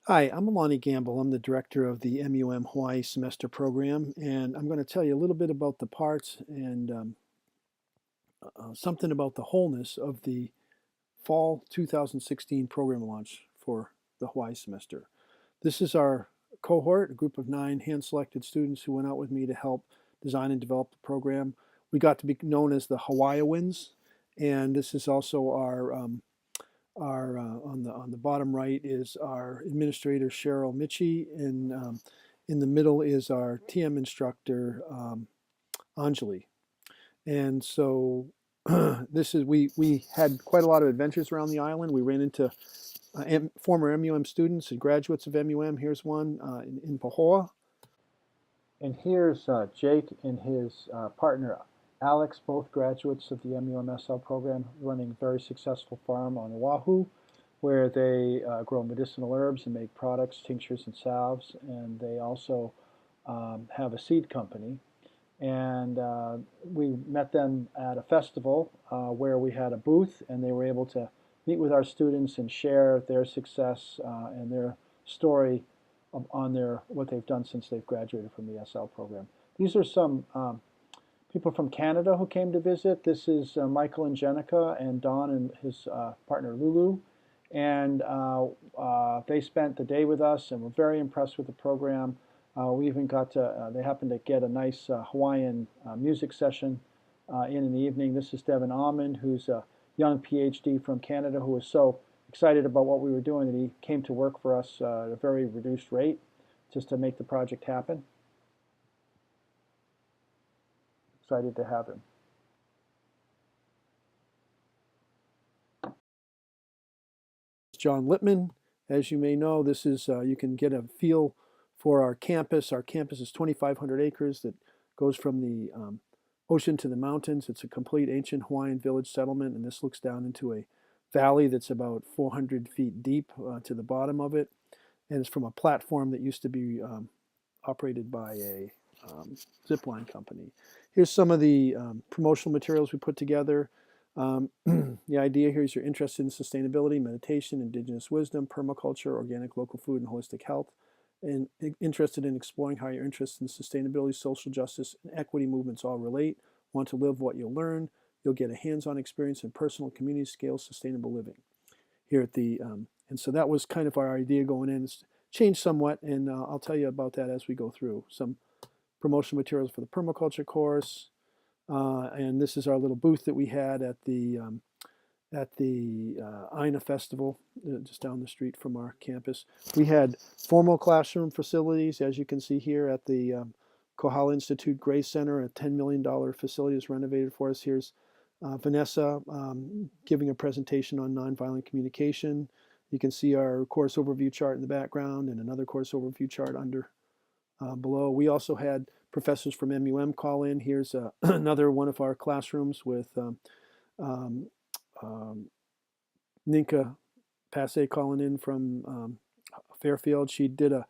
Hi, I'm Alani Gamble. I'm the director of the MUM Hawaii semester program, and I'm going to tell you a little bit about the parts and something about the wholeness of the fall 2016 program launch for the Hawaii semester. This is our cohort, a group of 9 hand-selected students who went out with me to help design and develop the program. We got to be known as the Hawaiiowans, and this is also our on the bottom right is our administrator Cheryl Michi, and in the middle is our TM instructor Anjali. And so we had quite a lot of adventures around the island. We ran into former MUM students and graduates of MUM. Here's one in Pahoa. And here's Jake and his partner Alex, both graduates of the MUMSL program, running a very successful farm on Oahu, where they grow medicinal herbs and make products, tinctures and salves, and they also have a seed company. And we met them at a festival where we had a booth, and they were able to meet with our students and share their success and their story on what they've done since they've graduated from the SL program. These are some people from Canada who came to visit. This is Michael and Jenica and Don and his partner Lulu. And they spent the day with us and were very impressed with the program. We even got to, they happened to get a nice Hawaiian music session in the evening. This is Devin Almond, who's a young PhD from Canada who was so excited about what we were doing that he came to work for us at a very reduced rate just to make the project happen. Excited to have him. John Lippman. As you may know, this is you can get a feel for our campus. Our campus is 2,500 acres that goes from the ocean to the mountains. It's a complete ancient Hawaiian village settlement, and this looks down into a valley that's about 400 feet deep to the bottom of it. And it's from a platform that used to be operated by a zipline company. Here's some of the promotional materials we put together. The idea here is you're interested in sustainability, meditation, indigenous wisdom, permaculture, organic local food, and holistic health, and interested in exploring how your interests in sustainability, social justice, and equity movements all relate. Want to live what you'll learn. You'll get a hands-on experience in personal community scale sustainable living. Here at the and so that was kind of our idea going in. It's changed somewhat, and I'll tell you about that as we go through. Some promotional materials for the permaculture course, and this is our little booth that we had at the Aina festival just down the street from our campus. We had formal classroom facilities, as you can see here at the Kohala Institute Grace Center. A $10 million facility was renovated for us. Here's Vanessa giving a presentation on nonviolent communication. You can see our course overview chart in the background and another course overview chart under below. We also had professors from MUM call in. Here's another one of our classrooms with Ninka Passe calling in from Fairfield. She did a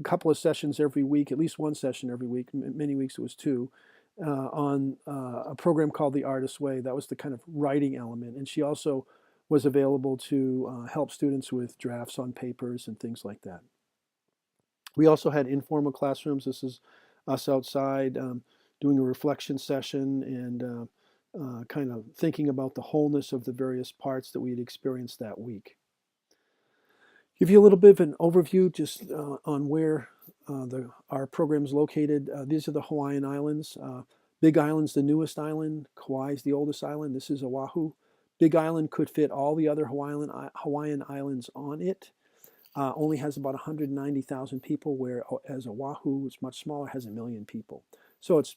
couple of sessions every week, at least one session every week. Many weeks it was 2, on a program called The Artist's Way. That was the kind of writing element. And she also was available to help students with drafts on papers and things like that. We also had informal classrooms. This is us outside doing a reflection session and kind of thinking about the wholeness of the various parts that we had experienced that week. Give you a little bit of an overview just on where our program is located. These are the Hawaiian Islands. Big Island's the newest island. Kauai's the oldest island. This is Oahu. Big Island could fit all the other Hawaiian islands on it. Only has about 190,000 people, whereas Oahu, which is much smaller, has 1 million people. So it's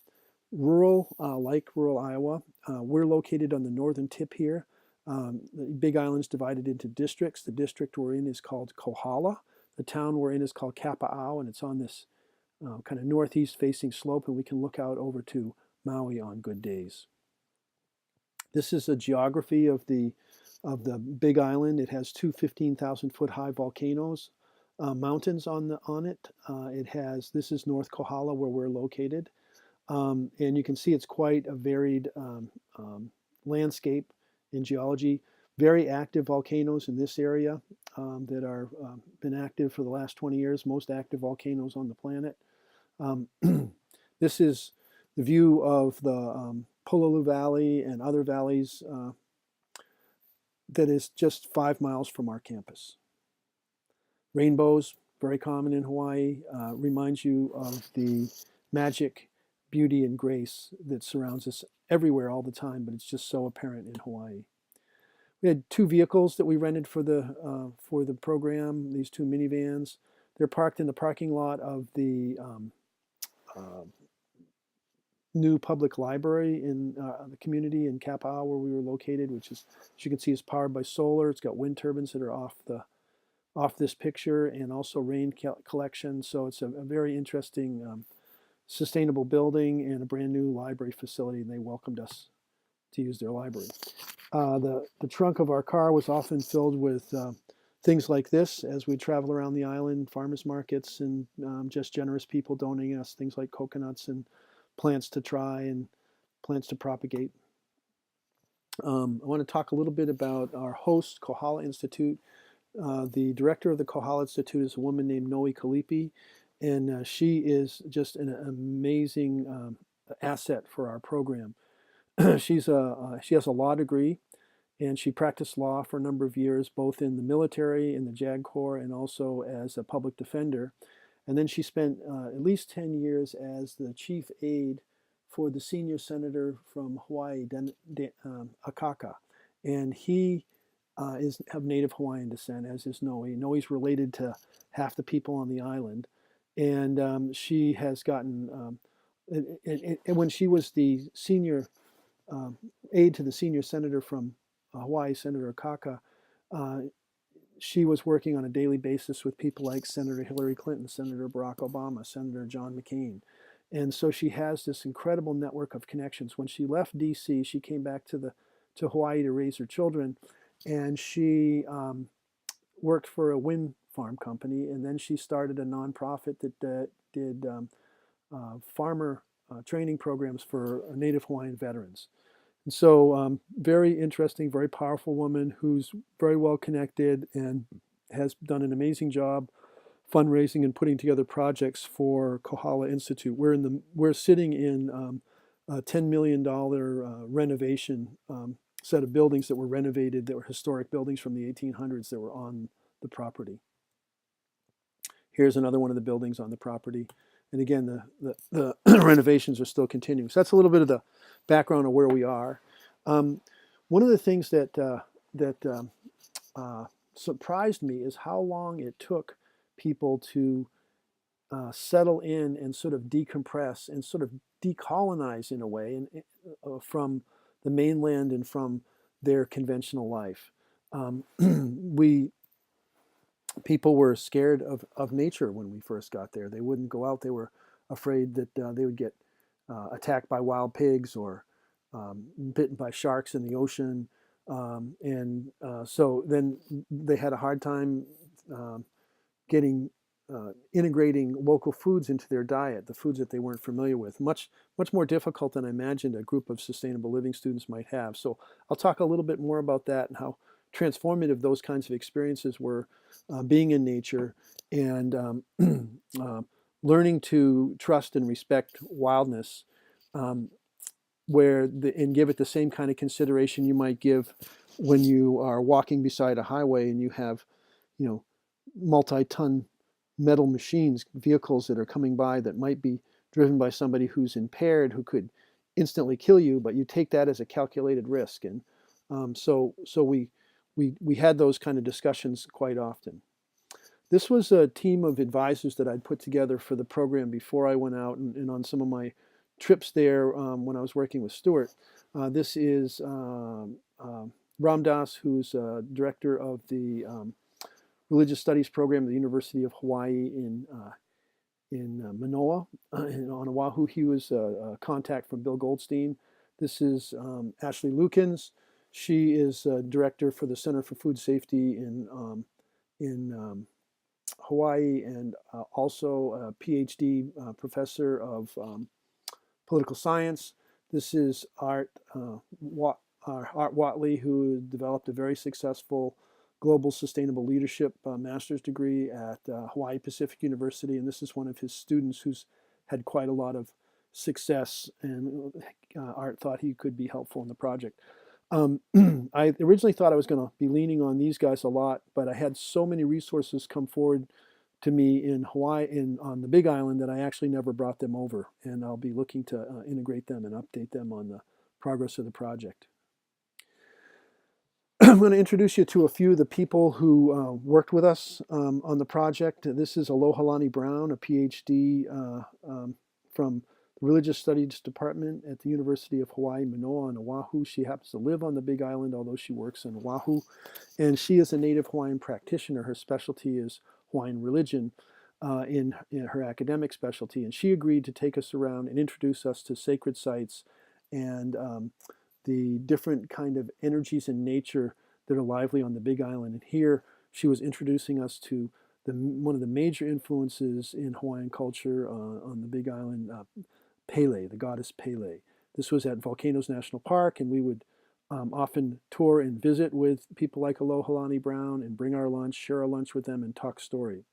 rural, like rural Iowa. We're located on the northern tip here. The Big Island's divided into districts. The district we're in is called Kohala. The town we're in is called Kapa'au, and it's on this kind of northeast facing slope, and we can look out over to Maui on good days. This is a geography of the Big Island. It has 2 15,000-foot high volcanoes, mountains on it. This is North Kohala where we're located, and you can see it's quite a varied landscape in geology. very active volcanoes in this area that are been active for the last 20 years, most active volcanoes on the planet. This is the view of the Waipio Valley and other valleys that is just 5 miles from our campus. Rainbows, very common in Hawaii, reminds you of the magic, beauty, and grace that surrounds us everywhere all the time, but it's just so apparent in Hawaii. We had 2 vehicles that we rented for the program, these 2 minivans. They're parked in the parking lot of the new public library in the community in Kapaa where we were located, which is, as you can see, is powered by solar. It's got wind turbines that are off this picture, and also rain collection. So it's a very interesting sustainable building and a brand new library facility, and they welcomed us to use their library. The trunk of our car was often filled with things like this as we travel around the island, farmers markets, and just generous people donating us things like coconuts and plants to try and plants to propagate. I want to talk a little bit about our host, Kohala Institute. The director of the Kohala Institute is a woman named Noa Lincoln, and she is just an amazing asset for our program. She has a law degree, and she practiced law for a number of years, both in the military, in the JAG Corps, and also as a public defender. And then she spent at least 10 years as the chief aide for the senior senator from Hawaii, Akea. And he is of native Hawaiian descent, as is Noe. Noe's related to half the people on the island. And she has gotten, and when she was the senior aide to the senior senator from Hawaii, Senator Akea, she was working on a daily basis with people like Senator Hillary Clinton, Senator Barack Obama, Senator John McCain. And so she has this incredible network of connections. When she left DC, she came back to Hawaii to raise her children, and she worked for a wind farm company, and then she started a nonprofit that did farmer training programs for Native Hawaiian veterans. And so very interesting, very powerful woman who's very well connected and has done an amazing job fundraising and putting together projects for Kohala Institute. We're sitting in a $10 million renovation set of buildings that were renovated, that were historic buildings from the 1800s that were on the property. Here's another one of the buildings on the property. And again, the renovations are still continuing. So that's a little bit of the background of where we are. One of the things that surprised me is how long it took people to settle in and sort of decompress and sort of decolonize in a way from the mainland and from their conventional life. People were scared of nature when we first got there. They wouldn't go out. They were afraid that they would get attacked by wild pigs or bitten by sharks in the ocean. So then they had a hard time integrating local foods into their diet, the foods that they weren't familiar with. Much more difficult than I imagined a group of sustainable living students might have. So I'll talk a little bit more about that and how transformative those kinds of experiences were, being in nature and learning to trust and respect wildness, and give it the same kind of consideration you might give when you are walking beside a highway and you have, multi-ton metal machines, vehicles that are coming by that might be driven by somebody who's impaired, who could instantly kill you, but you take that as a calculated risk. And so we had those kind of discussions quite often. This was a team of advisors that I'd put together for the program before I went out and on some of my trips there when I was working with Stuart. This is Ramdas, who's director of the Religious Studies program at the University of Hawaii in Manoa, on Oahu. He was a contact from Bill Goldstein. This is Ashley Lukens. She is director for the Center for Food Safety in Hawaii, and also a PhD professor of political science. This is Art Art Watley, who developed a very successful global sustainable leadership master's degree at Hawaii Pacific University, and this is one of his students who's had quite a lot of success, and Art thought he could be helpful in the project. I originally thought I was going to be leaning on these guys a lot, but I had so many resources come forward to me in Hawaii, on the Big Island, that I actually never brought them over, and I'll be looking to integrate them and update them on the progress of the project. I'm going to introduce you to a few of the people who worked with us on the project. This is Aloha Lani Brown, a PhD from the Religious Studies Department at the University of Hawaii, Manoa on Oahu. She happens to live on the Big Island, although she works in Oahu. And she is a native Hawaiian practitioner. Her specialty is Hawaiian religion in her academic specialty. And she agreed to take us around and introduce us to sacred sites and the different kind of energies in nature that are lively on the Big Island. And here she was introducing us to one of the major influences in Hawaiian culture on the Big Island, Pele, the goddess Pele. This was at Volcanoes National Park, and we would often tour and visit with people like Aloha Lani Brown and bring our lunch, share our lunch with them, and talk story.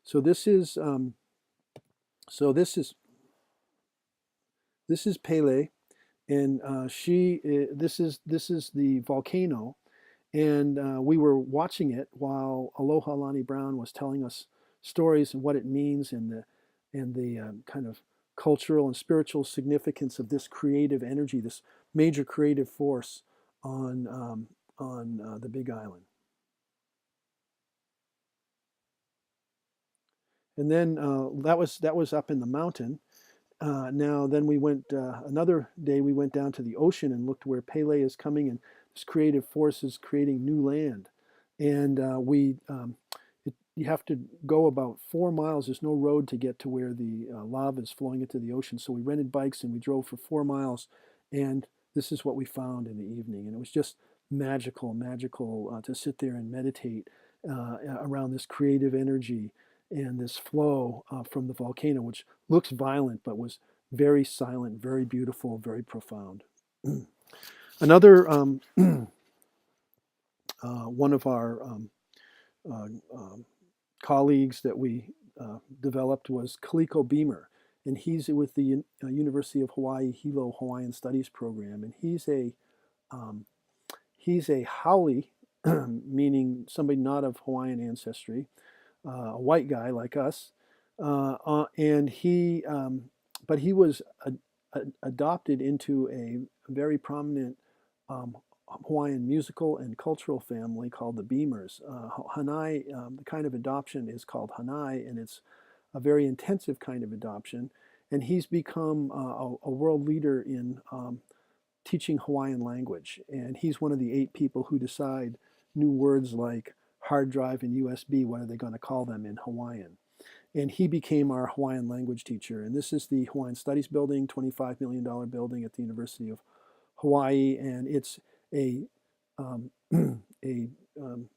So this is Pele, and this is the volcano, and we were watching it while Aloha Lani Brown was telling us stories and what it means, and the kind of cultural and spiritual significance of this creative energy, this major creative force on the Big Island. And then that was up in the mountain. Now then we went another day. We went down to the ocean and looked where Pele is coming, and this creative force is creating new land. And you have to go about 4 miles. There's no road to get to where the lava is flowing into the ocean. So we rented bikes and we drove for 4 miles, and this is what we found in the evening. And it was just magical to sit there and meditate around this creative energy and this flow from the volcano, which looks violent but was very silent, very beautiful, very profound. Another one of our colleagues that we developed was Kaliko Beamer, and he's with the University of Hawaii Hilo Hawaiian Studies program, and he's a haole, meaning somebody not of Hawaiian ancestry, a white guy like us, and but he was adopted into a very prominent Hawaiian musical and cultural family called the Beamers. Hanai, the kind of adoption is called Hanai, and it's a very intensive kind of adoption. And he's become a world leader in teaching Hawaiian language. And he's one of the 8 people who decide new words like hard drive and USB, what are they going to call them in Hawaiian. And he became our Hawaiian language teacher. And this is the Hawaiian Studies building, $25 million building at the University of Hawaii. And it's a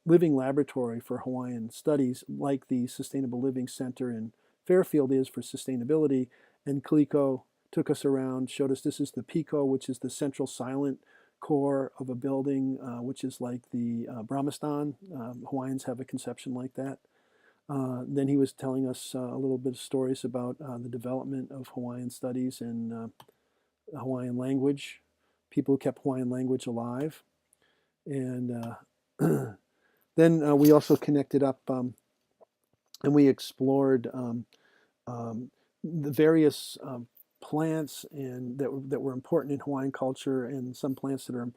living laboratory for Hawaiian studies, like the Sustainable Living Center in Fairfield is for sustainability. And Kaliko took us around, showed us this is the Pico, which is the central silent core of a building, which is like the Brahmastan. Hawaiians have a conception like that. Then he was telling us a little bit of stories about the development of Hawaiian studies and Hawaiian language, people who kept Hawaiian language alive. And then we also connected up and we explored the various plants and that were important in Hawaiian culture, and some plants that are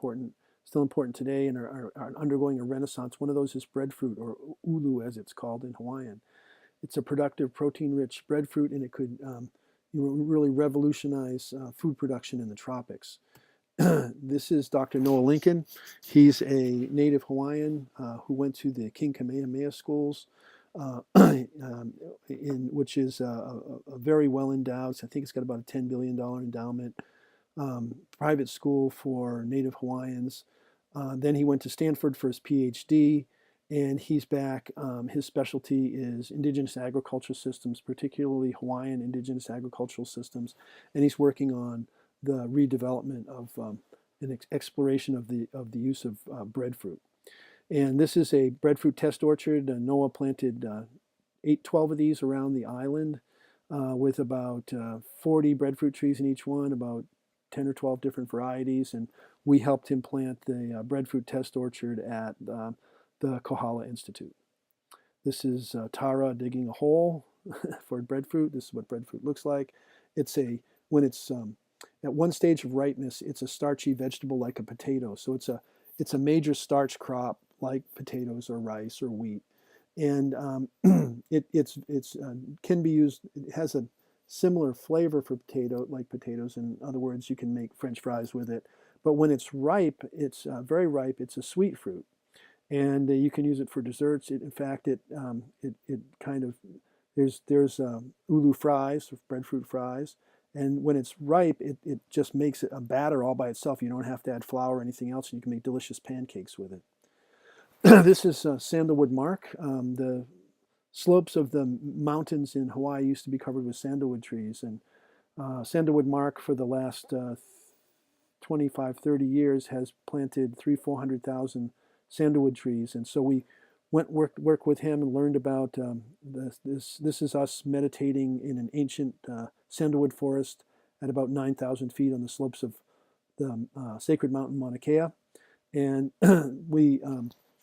still important today and are undergoing a renaissance. One of those is breadfruit, or ulu as it's called in Hawaiian. It's a productive, protein-rich breadfruit, and it could really revolutionize food production in the tropics. This is Dr. Noa Lincoln. He's a native Hawaiian who went to the King Kamehameha schools, which is a very well endowed. I think it's got about a $10 billion endowment, private school for native Hawaiians. Then he went to Stanford for his PhD, and he's back. His specialty is indigenous agriculture systems, particularly Hawaiian indigenous agricultural systems, and he's working on the redevelopment of an exploration of the use of breadfruit. And this is a breadfruit test orchard. Noa planted 12 of these around the island with about 40 breadfruit trees in each one, about 10 or 12 different varieties. And we helped him plant the breadfruit test orchard at the Kohala Institute. This is Tara digging a hole for breadfruit. This is what breadfruit looks like. When it's at one stage of ripeness, it's a starchy vegetable like a potato. So it's a major starch crop like potatoes or rice or wheat, and it can be used. It has a similar flavor for like potatoes. In other words, you can make French fries with it. But when it's ripe, it's very ripe. It's a sweet fruit, and you can use it for desserts. In fact, it kind of there's ulu fries, breadfruit fries. And when it's ripe, it just makes it a batter all by itself. You don't have to add flour or anything else, and you can make delicious pancakes with it. This is Sandalwood Mark. The slopes of the mountains in Hawaii used to be covered with sandalwood trees. And Sandalwood Mark, for the last 25, 30 years, has planted 400,000 sandalwood trees. And so we work with him and learned about this. This is us meditating in an ancient sandalwood forest at about 9,000 feet on the slopes of the sacred mountain Mauna Kea. And we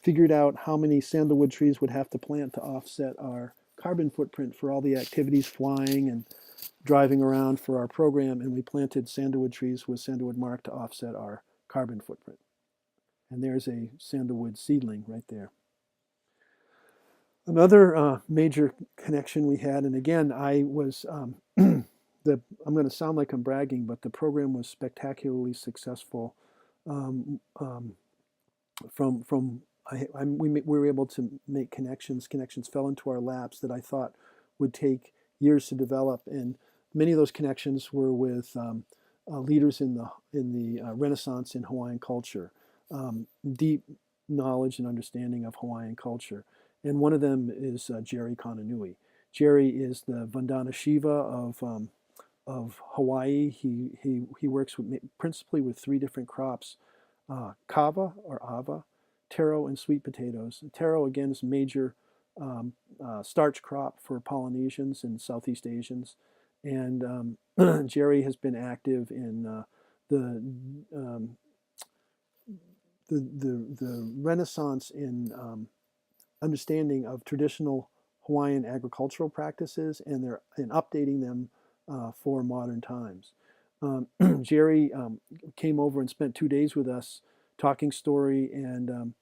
figured out how many sandalwood trees would have to plant to offset our carbon footprint for all the activities, flying and driving around for our program. And we planted sandalwood trees with Sandalwood Mark to offset our carbon footprint. And there's a sandalwood seedling right there. Another major connection we had, and again, I was, I'm going to sound like I'm bragging, but the program was spectacularly successful. We were able to make connections. Connections fell into our laps that I thought would take years to develop, and many of those connections were with leaders in the Renaissance in Hawaiian culture, deep knowledge and understanding of Hawaiian culture. And one of them is Jerry Konanui. Jerry is the Vandana Shiva of Hawaii. He works principally with 3 different crops: kava or ava, taro, and sweet potatoes. Taro, again, is a major starch crop for Polynesians and Southeast Asians. And Jerry has been active in the Renaissance in understanding of traditional Hawaiian agricultural practices, and updating them for modern times. Jerry came over and spent 2 days with us, talking story and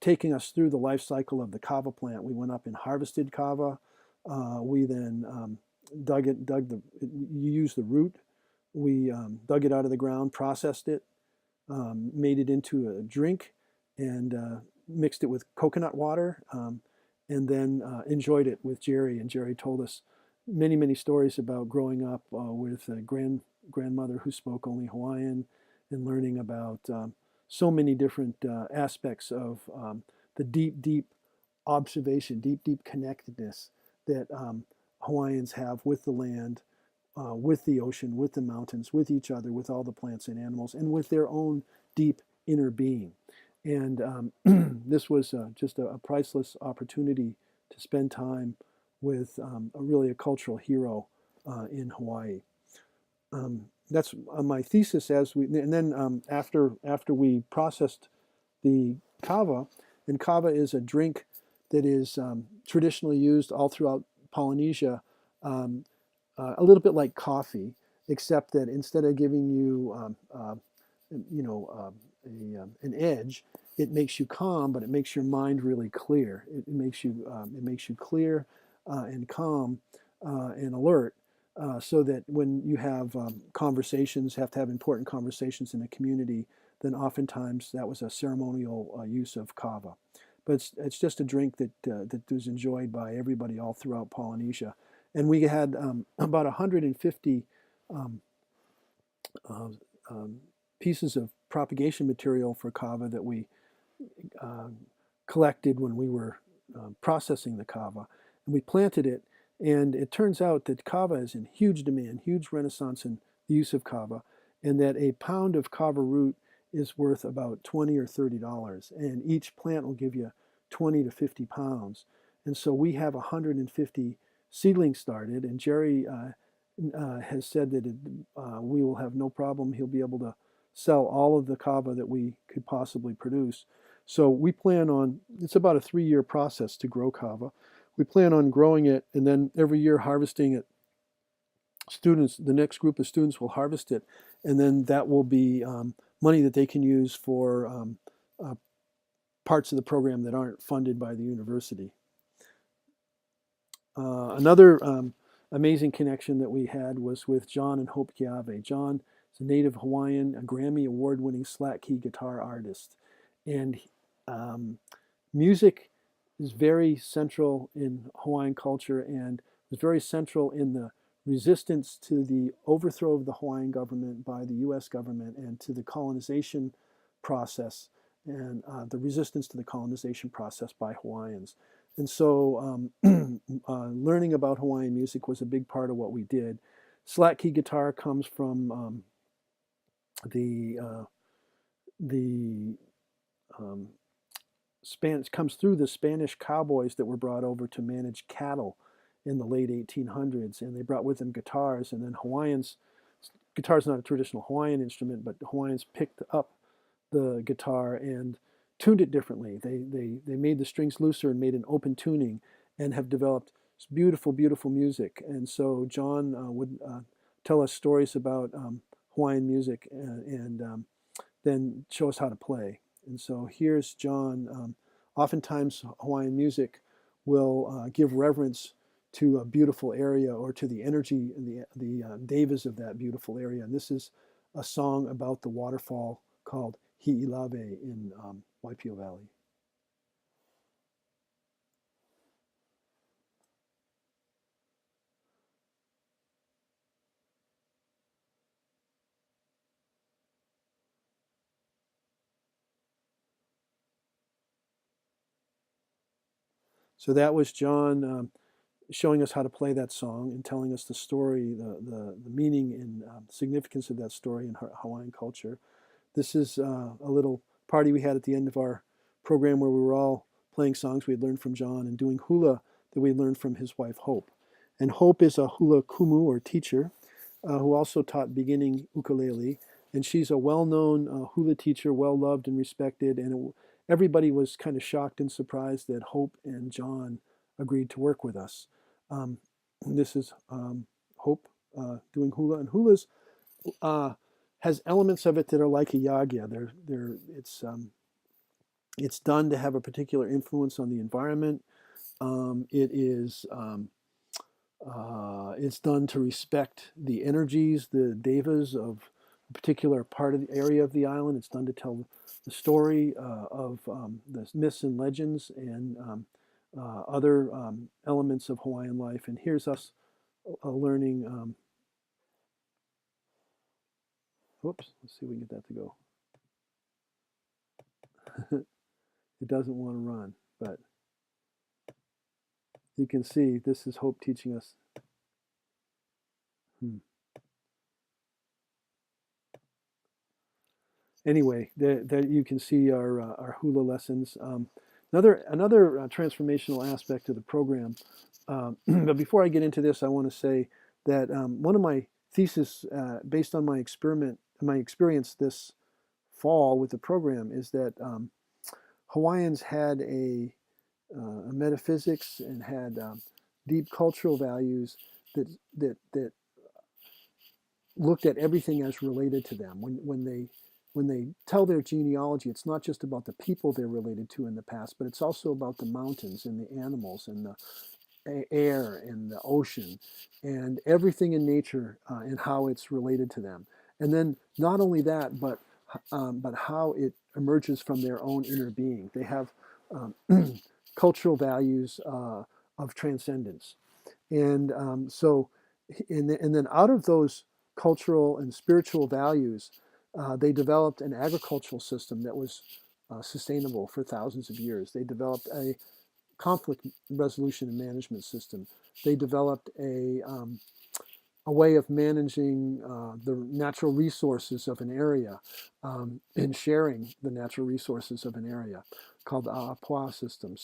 taking us through the life cycle of the kava plant. We went up and harvested kava. We then you use the root. We dug it out of the ground, processed it, made it into a drink, and mixed it with coconut water, and then enjoyed it with Jerry. And Jerry told us many, many stories about growing up with a grandmother who spoke only Hawaiian, and learning about so many different aspects of the deep, deep observation, deep, deep connectedness that Hawaiians have with the land, with the ocean, with the mountains, with each other, with all the plants and animals, and with their own deep inner being. And this was just a priceless opportunity to spend time with really a cultural hero in Hawaii. That's my thesis. And then after we processed the kava, and kava is a drink that is traditionally used all throughout Polynesia, a little bit like coffee, except that instead of giving you an edge, it makes you calm, but it makes your mind really clear. It makes you clear and calm and alert, so that when you have conversations, have to have important conversations in a community, then oftentimes that was a ceremonial use of kava. But it's just a drink that was enjoyed by everybody all throughout Polynesia. And we had about 150 pieces of propagation material for kava that we collected when we were processing the kava. And we planted it, and it turns out that kava is in huge demand, huge renaissance in the use of kava. and that a pound of kava root is worth about $20 or $30, and each plant will give you 20 to 50 pounds. And so we have 150 seedlings started, and Jerry has said that we will have no problem. He'll be able to sell all of the kava that we could possibly produce. So we plan on, it's about a 3-year process to grow kava. We plan on growing it and then every year harvesting it. The next group of students will harvest it, and then that will be money that they can use for parts of the program that aren't funded by the university. Another amazing connection that we had was with John and Hope Keawe. John is a native Hawaiian, a Grammy award-winning slack key guitar artist, and music is very central in Hawaiian culture and was very central in the resistance to the overthrow of the Hawaiian government by the U.S. government and to the colonization process and the resistance to the colonization process by Hawaiians. And so learning about Hawaiian music was a big part of what we did. Slack key guitar comes from comes through the Spanish cowboys that were brought over to manage cattle in the late 1800s, and they brought with them guitars, and then guitar is not a traditional Hawaiian instrument, but Hawaiians picked up the guitar and tuned it differently. They made the strings looser and made an open tuning and have developed beautiful, beautiful music. And so John would tell us stories about Hawaiian music and then show us how to play. And so here's John. Oftentimes Hawaiian music will give reverence to a beautiful area or to the energy and the devas of that beautiful area. And this is a song about the waterfall called Hi'ilave in Waipio Valley. So that was John showing us how to play that song and telling us the story, the meaning and significance of that story in Hawaiian culture. This is a little party we had at the end of our program where we were all playing songs we had learned from John and doing hula that we learned from his wife, Hope. And Hope is a Hula Kumu, or teacher, who also taught beginning ukulele. And she's a well-known hula teacher, well-loved and respected. And everybody was kind of shocked and surprised that Hope and John agreed to work with us. This is Hope doing hula. And hula's has elements of it that are like a yagya. It's done to have a particular influence on the environment. It's done to respect the energies, the devas of a particular part of the area of the island. It's done to tell the story of the myths and legends and other elements of Hawaiian life. And here's us learning. Whoops, let's see if we can get that to go. It doesn't want to run, but you can see this is Hope teaching us. Anyway, there you can see our hula lessons. Another transformational aspect of the program. But before I get into this, I want to say that one of my thesis, based on my experience this fall with the program, is that Hawaiians had a metaphysics and had deep cultural values that looked at everything as related to them. When they tell their genealogy, it's not just about the people they're related to in the past, but it's also about the mountains and the animals and the air and the ocean and everything in nature and how it's related to them. And then not only that, but how it emerges from their own inner being. They have cultural values of transcendence. And and then out of those cultural and spiritual values, they developed an agricultural system that was sustainable for thousands of years. They developed a conflict resolution and management system. They developed a a way of managing the natural resources of an area and sharing the natural resources of an area called the A'apua system.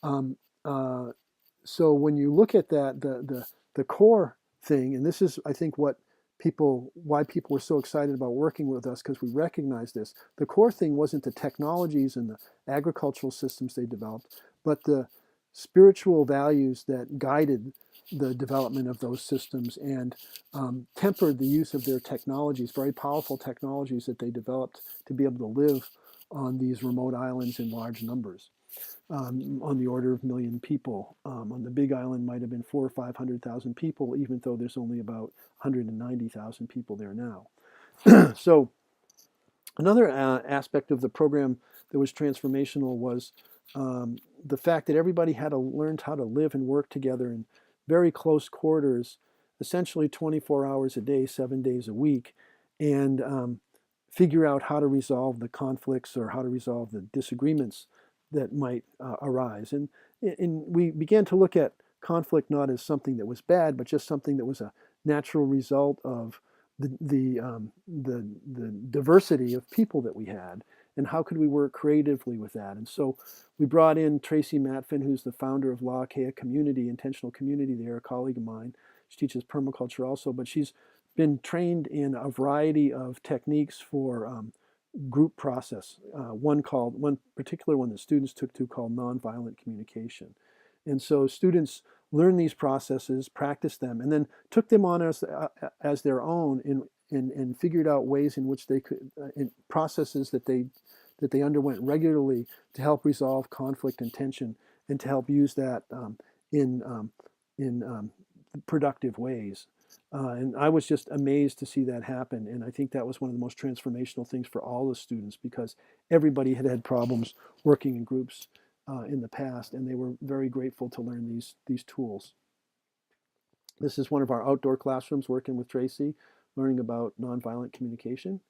Um, uh, so when you look at that, the core thing, and this is, I think, why people were so excited about working with us, because we recognize this. The core thing wasn't the technologies and the agricultural systems they developed, but the spiritual values that guided the development of those systems and tempered the use of their technologies, very powerful technologies that they developed to be able to live on these remote islands in large numbers, on the order of 1,000,000 people. On the Big Island might have been 400,000 or 500,000 people, even though there's only about 190,000 people there now. So another aspect of the program that was transformational was the fact that everybody had to learn how to live and work together in very close quarters, essentially 24 hours a day, 7 days a week, and figure out how to resolve the conflicts or how to resolve the disagreements that might arise. And we began to look at conflict not as something that was bad, but just something that was a natural result of the diversity of people that we had, and how could we work creatively with that. And so we brought in Tracy Matfin, who's the founder of Mauna Kea Community, intentional community there, a colleague of mine. She teaches permaculture also, but she's been trained in a variety of techniques for group process. One particular one that students took to called nonviolent communication. And so students learned these processes, practiced them, and then took them on as their own and figured out ways in which they could, in processes that they underwent regularly to help resolve conflict and tension, and to help use that in productive ways. And I was just amazed to see that happen. And I think that was one of the most transformational things for all the students, because everybody had had problems working in groups in the past, and they were very grateful to learn these tools. This is one of our outdoor classrooms working with Tracy, learning about nonviolent communication.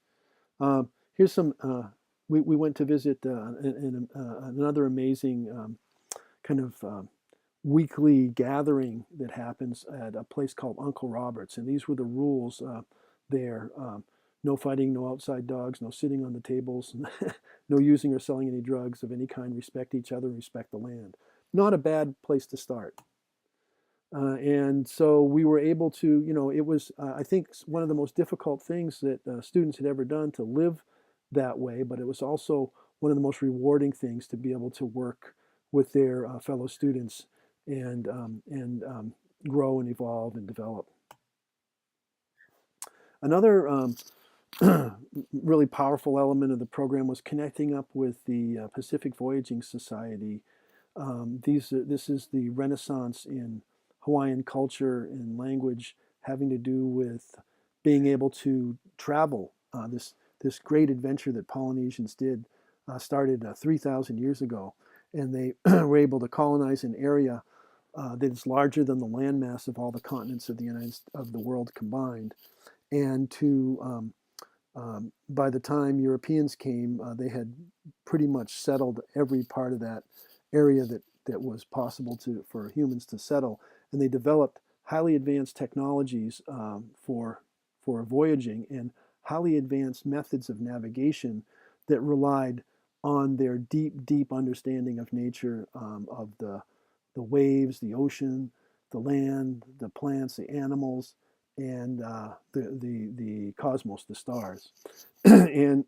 Here's some, we went to visit another amazing kind of weekly gathering that happens at a place called Uncle Robert's. And these were the rules there. No fighting, no outside dogs, no sitting on the tables, no using or selling any drugs of any kind, respect each other, respect the land. Not a bad place to start. And so we were able to, it was, I think, one of the most difficult things that students had ever done to live that way, but it was also one of the most rewarding things to be able to work with their fellow students and grow and evolve and develop. Another really powerful element of the program was connecting up with the Pacific Voyaging Society. This is the Renaissance in Hawaiian culture and language, having to do with being able to travel. This great adventure that Polynesians did started 3,000 years ago, and they were able to colonize an area that is larger than the landmass of all the continents of the world combined. And to by the time Europeans came, they had pretty much settled every part of that area that was possible for humans to settle, and they developed highly advanced technologies for voyaging and highly advanced methods of navigation that relied on their deep understanding of nature, of the waves, the ocean, the land, the plants, the animals, and the cosmos, the stars. And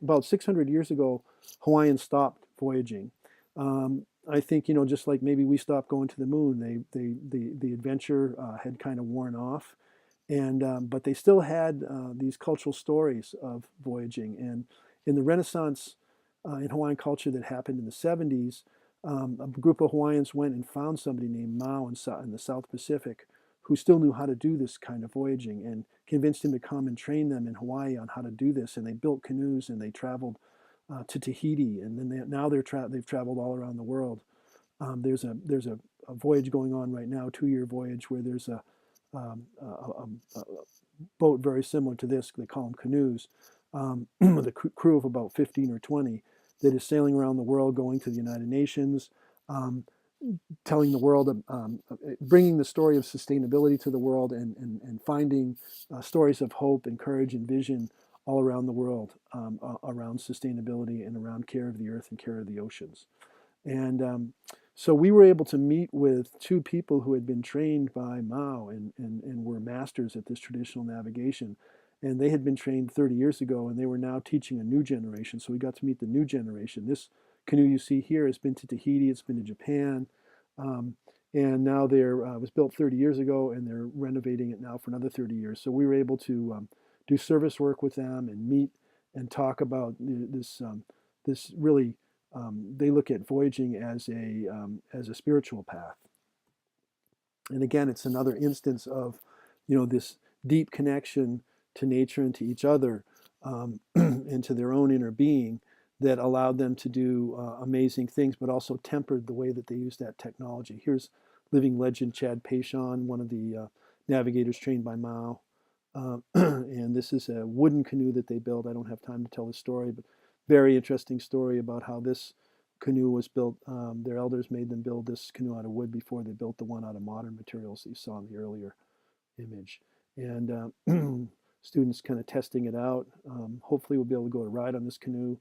about 600 years ago, Hawaiians stopped voyaging. I think, just like maybe we stopped going to the moon, the adventure had kind of worn off, and but they still had these cultural stories of voyaging. And in the Renaissance in Hawaiian culture that happened in the 70s, a group of Hawaiians went and found somebody named Mao in the South Pacific, who still knew how to do this kind of voyaging, and convinced him to come and train them in Hawaii on how to do this. And they built canoes and they traveled to Tahiti, and then now they've traveled all around the world. There's a voyage going on right now, 2-year voyage, where there's a boat very similar to this. They call them canoes, with a crew of about 15 or 20 that is sailing around the world, going to the United Nations. telling the world, bringing the story of sustainability to the world, and finding stories of hope and courage and vision all around the world, around sustainability and around care of the earth and care of the oceans. And so we were able to meet with two people who had been trained by Mao and were masters at this traditional navigation. And they had been trained 30 years ago, and they were now teaching a new generation. So we got to meet the new generation. This canoe you see here has been to Tahiti, it's been to Japan, and now it was built 30 years ago, and they're renovating it now for another 30 years. So we were able to do service work with them and meet and talk about this really. They look at voyaging as a spiritual path. And again, it's another instance of, this deep connection to nature and to each other, and to their own inner being, that allowed them to do amazing things, but also tempered the way that they use that technology. Here's living legend Chad Paishon, one of the navigators trained by Mao. And this is a wooden canoe that they built. I don't have time to tell the story, but very interesting story about how this canoe was built. Their elders made them build this canoe out of wood before they built the one out of modern materials that you saw in the earlier image. And students kind of testing it out. Hopefully we'll be able to go to ride on this canoe.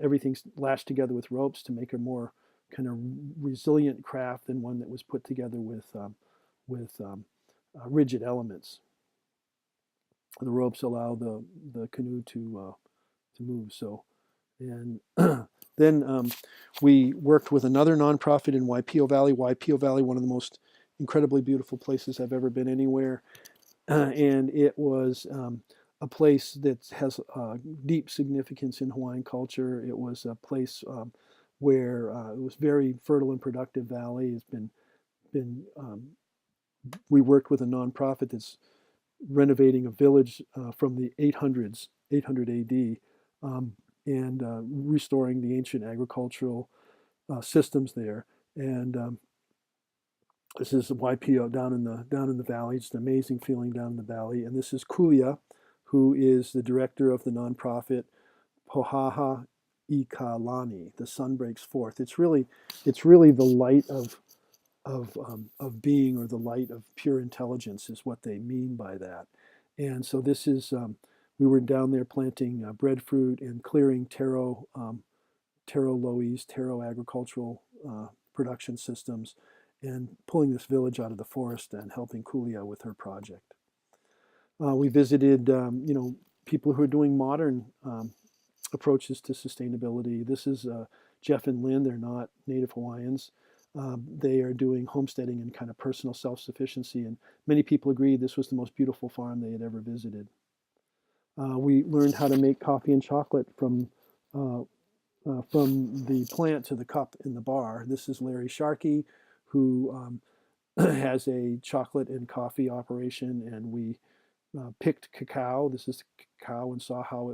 Everything's lashed together with ropes to make a more kind of resilient craft than one that was put together with rigid elements. The ropes allow the canoe to move. So, and then we worked with another nonprofit in Waipio Valley. Waipio Valley, one of the most incredibly beautiful places I've ever been anywhere, and it was a place that has deep significance in Hawaiian culture. It was a place where it was very fertile and productive valley. It's been we worked with a nonprofit that's renovating a village from the 800s, 800 AD, and restoring the ancient agricultural systems there. And this is Waipio down in the valley. It's an amazing feeling down in the valley. And this is Kulia, who is the director of the nonprofit Pohaha I Ka Lani. The sun breaks forth. It's really the light of being, or the light of pure intelligence, is what they mean by that. And so this is, we were down there planting breadfruit and clearing taro lois, taro agricultural production systems, and pulling this village out of the forest and helping Kulia with her project. We visited, people who are doing modern approaches to sustainability. This is Geoff and Lynn. They're not Native Hawaiians. They are doing homesteading and kind of personal self-sufficiency, and many people agreed this was the most beautiful farm they had ever visited. We learned how to make coffee and chocolate from the plant to the cup in the bar. This is Larry Sharkey, who has a chocolate and coffee operation, and we picked cacao. This is cacao, and saw how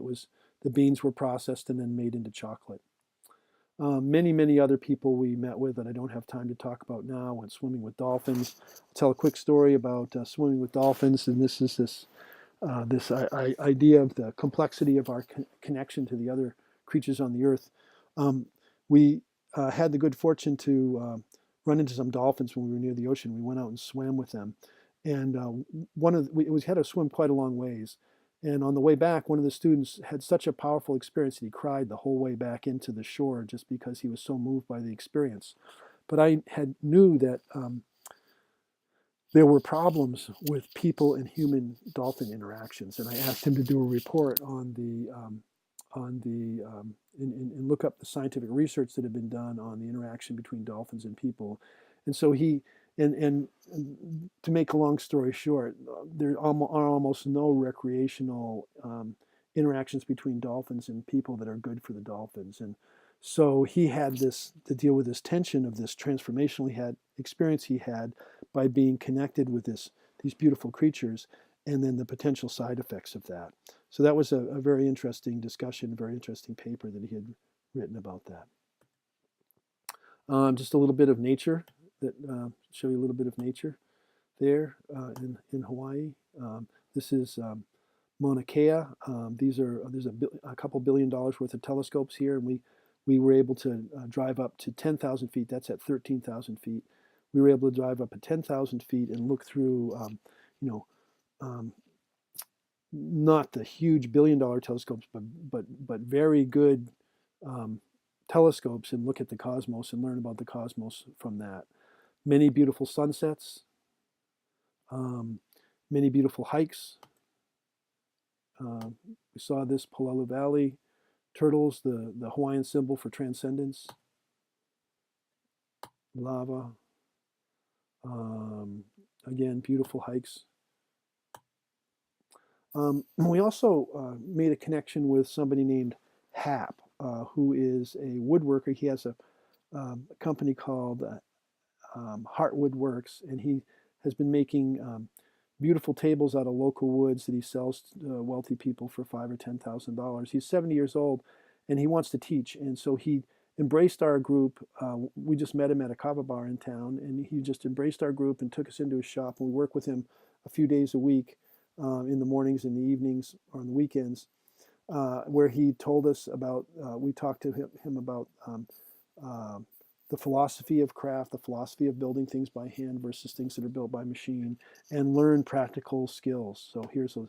the beans were processed and then made into chocolate. Many other people we met with that I don't have time to talk about now. Went swimming with dolphins. I'll tell a quick story about swimming with dolphins, and this is this idea of the complexity of our connection to the other creatures on the earth. We had the good fortune to run into some dolphins when we were near the ocean. We went out and swam with them, and we had to swim quite a long ways. And on the way back, one of the students had such a powerful experience that he cried the whole way back into the shore, just because he was so moved by the experience. But I knew that there were problems with people and human dolphin interactions, and I asked him to do a report and look up the scientific research that had been done on the interaction between dolphins and people. And so and to make a long story short, there are almost no recreational interactions between dolphins and people that are good for the dolphins. And so he had to deal with this tension of this transformational experience he had by being connected with these beautiful creatures, and then the potential side effects of that. So that was a very interesting discussion, a very interesting paper that he had written about that. Just a little bit of nature, show you a little bit of nature there in Hawaii. This is Mauna Kea. There's a couple $1 billion worth of telescopes here, and we we were able to drive up to 10,000 feet. That's at 13,000 feet. We were able to drive up at 10,000 feet and look through, you know, not the huge billion-dollar telescopes, but very good telescopes, and look at the cosmos and learn about the cosmos from that. Many beautiful sunsets, many beautiful hikes. We saw this Waipio Valley turtles, the Hawaiian symbol for transcendence, lava. Again, beautiful hikes. We also made a connection with somebody named Hap, who is a woodworker. He has a company called Heartwood Works, and he has been making beautiful tables out of local woods that he sells to wealthy people for $5,000 or $10,000. He's 70 years old, and he wants to teach, and so he embraced our group. We just met him at a kava bar in town, and he just embraced our group and took us into his shop, and we work with him a few days a week, in the mornings, in the evenings, or on the weekends, where he told us about, we talked to him about the philosophy of craft, the philosophy of building things by hand versus things that are built by machine, and learn practical skills. So here's a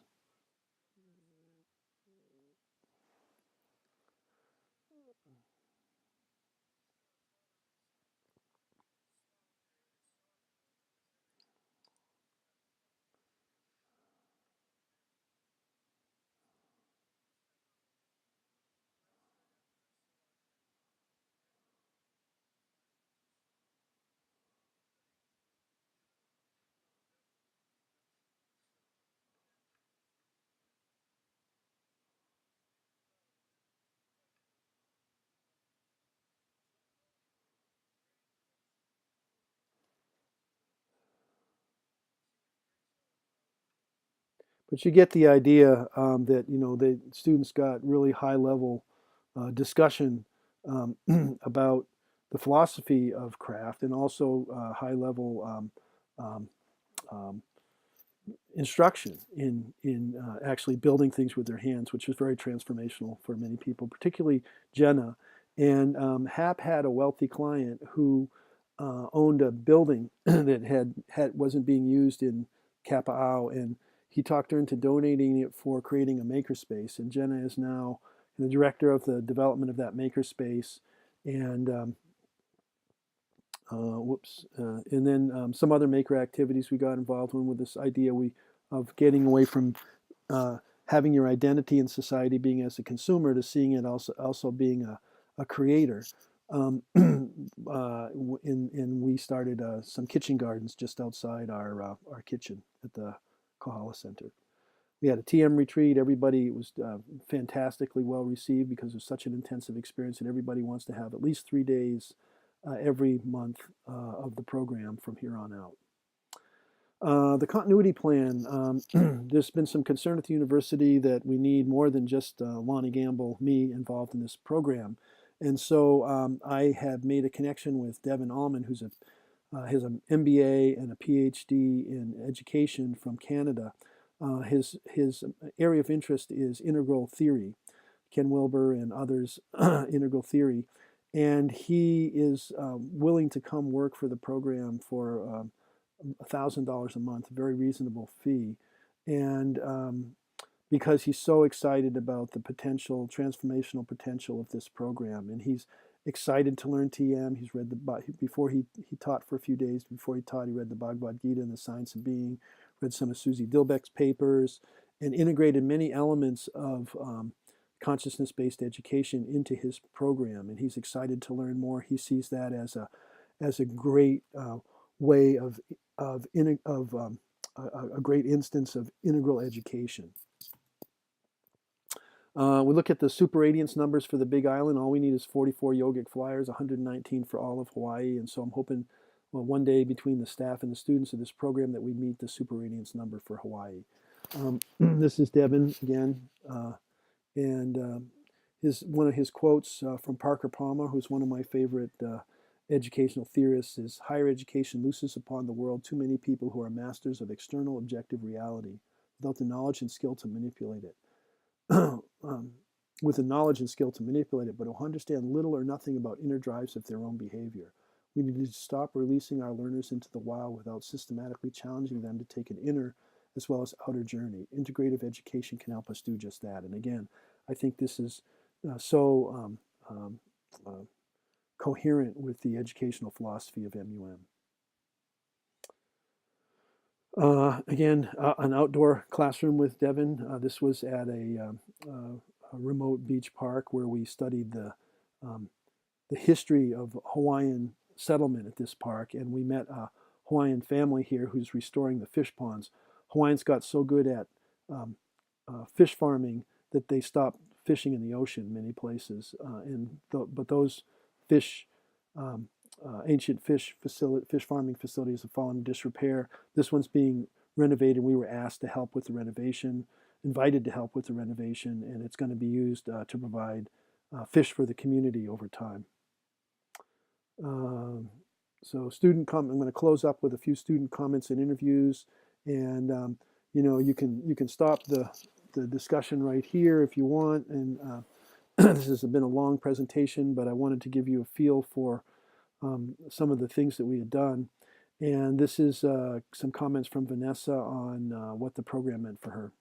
but you get the idea that the students got really high level discussion about the philosophy of craft, and also high level um, um, instruction in actually building things with their hands, which was very transformational for many people, particularly Jenna. And Hap had a wealthy client who owned a building that wasn't being used in Kapa'au, and he talked her into donating it for creating a makerspace. And Jenna is now the director of the development of that makerspace, and and then some other maker activities we got involved in, with this idea of getting away from having your identity in society being as a consumer, to seeing it also being a creator. And we started some kitchen gardens just outside our kitchen at the Kohala Center. We had a TM retreat. Everybody was fantastically well received because it was such an intensive experience, and everybody wants to have at least 3 days every month of the program from here on out. The continuity plan, there's been some concern at the university that we need more than just Lonnie Gamble, me, involved in this program. And so I have made a connection with Devin Allman, who's has an MBA and a PhD in education from Canada. His area of interest is integral theory, Ken Wilber and others, integral theory. And he is willing to come work for the program for $1,000 a month, a very reasonable fee. And because he's so excited about the potential, transformational potential of this program. And he's excited to learn TM. He's read before he taught for a few days. Before he taught, he read the Bhagavad Gita and the Science of Being, read some of Susie Dilbeck's papers, and integrated many elements of consciousness-based education into his program. And he's excited to learn more. He sees that as a great way of a great instance of integral education. We look at the super radiance numbers for the Big Island. All we need is 44 yogic flyers, 119 for all of Hawaii. And so I'm hoping, well, one day between the staff and the students of this program that we meet the super radiance number for Hawaii. This is Devin again. And one of his quotes from Parker Palmer, who's one of my favorite educational theorists, is, "Higher education looses upon the world too many people who are masters of external objective reality without the knowledge and skill to manipulate it." with the knowledge and skill to manipulate it, but who understand little or nothing about inner drives of their own behavior. We need to stop releasing our learners into the wild without systematically challenging them to take an inner as well as outer journey. Integrative education can help us do just that. And again, I think this is so coherent with the educational philosophy of MUM. Again, an outdoor classroom with Devin. This was at a remote beach park where we studied the history of Hawaiian settlement at this park, and we met a Hawaiian family here who's restoring the fish ponds. Hawaiians got so good at fish farming that they stopped fishing in the ocean in many places, but those fish ancient fish farming facilities have fallen in disrepair. This one's being renovated. We were asked to help with the renovation, invited to help with the renovation, and it's going to be used to provide fish for the community over time. So I'm going to close up with a few student comments and interviews, and you can stop the discussion right here if you want. And this has been a long presentation, but I wanted to give you a feel for some of the things that we had done. And this is some comments from Vanessa on what the program meant for her.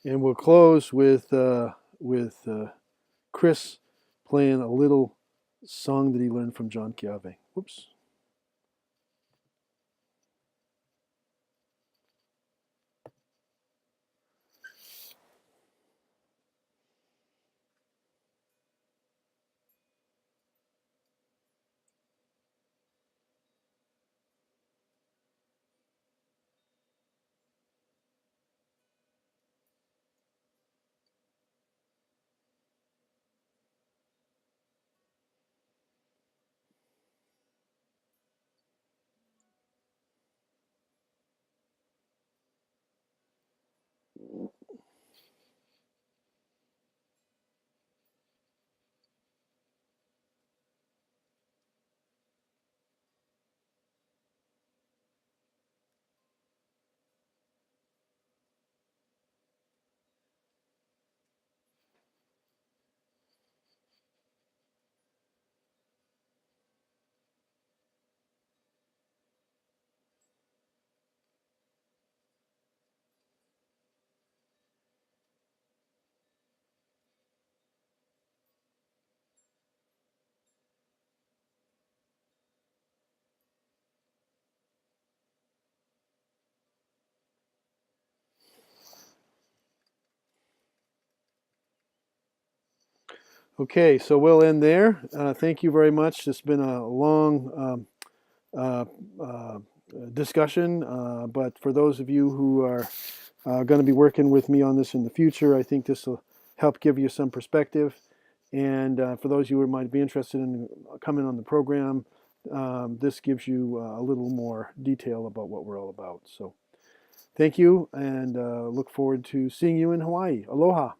And we'll close with Chris playing a little song that he learned from John Keawe. Whoops. Okay, so we'll end there. Thank you very much. It's been a long uh, uh, discussion, but for those of you who are going to be working with me on this in the future, I think this will help give you some perspective. And for those of you who might be interested in coming on the program, this gives you a little more detail about what we're all about. So thank you, and look forward to seeing you in Hawaii. Aloha.